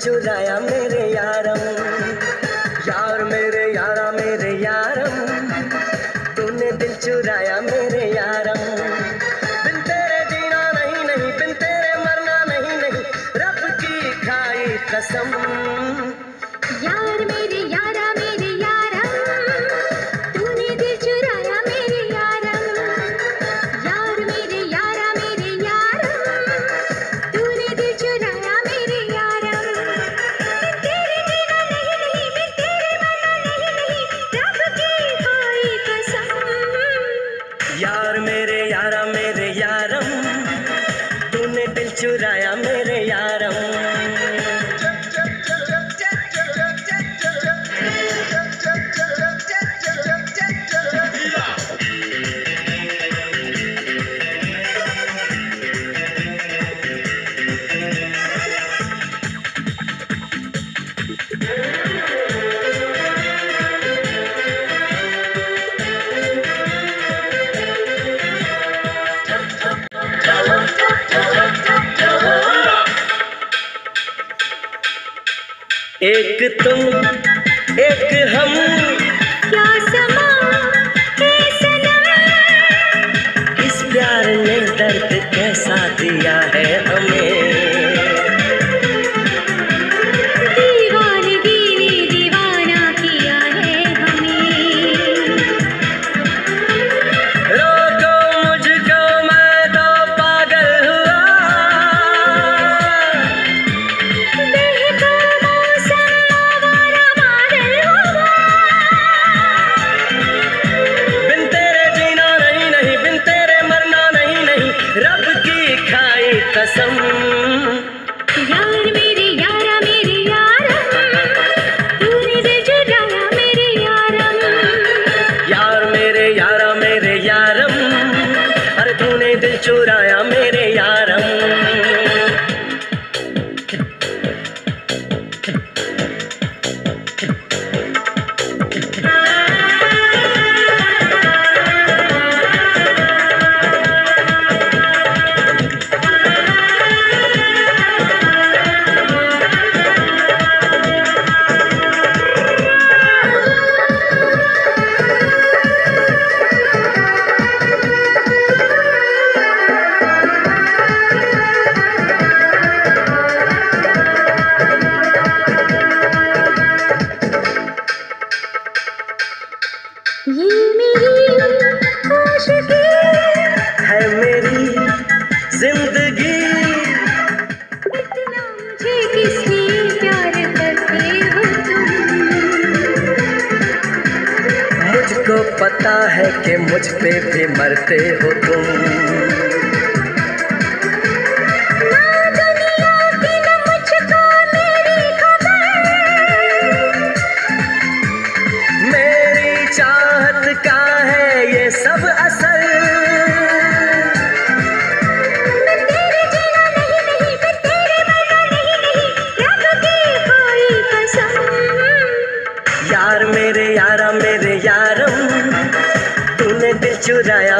चुराया मेरे यारम, यार मेरे यारा मेरे यारम, तूने दिल चुराया मेरे यारम। बिन तेरे जीना नहीं नहीं, बिन तेरे मरना नहीं नहीं, रब की खाई कसम। यार मेरे यारा मेरे यारम, तूने दिल चुराया मेरे यारम, यार मेरे यारा मेरे यारम, तूने दिल चुराया मेरे यारम। बिन तेरे जीना नहीं नहीं, बिन तेरे मरना नहीं नहीं, रब की खाई कसम। यार मेरे यारा मेरे यारम, तूने दिल चुराया मेरे यारम। एक तुम एक हम, क्या समा है सनम, इस प्यार ने दर्द कैसा दिया है हमें। दीवानगी ने दीवाना किया है हमें। रोको मुझको मैं तो पागल हुआ, बहका मौसम आवारा बादल हुआ। बिन तेरे जीना नहीं नहीं, बिन तेरे मरना नहीं नहीं, रब की खाई कसम। यार मेरे यारा मेरे यारम, तूने दिल चुराया मेरे यारम, यार मेरे यारा मेरे यारम, अरे तूने दिल चुराया मेरे यारम। ये मेरी आशिकी है मेरी जिंदगी, इतना मुझे किसलिए प्यार करते हो तुम। मुझको पता है कि मुझ पे भी मरते हो तुम। ना दुनिया की न मुझको मेरी खबर, मेरी चाहत का है ये सब असर। बिन तेरे जीना नहीं नहीं, बिन तेरे मरना नहीं नहीं, रब की खाई कसम। यार मेरे यारा मेरे यारम, तूने दिल चुराया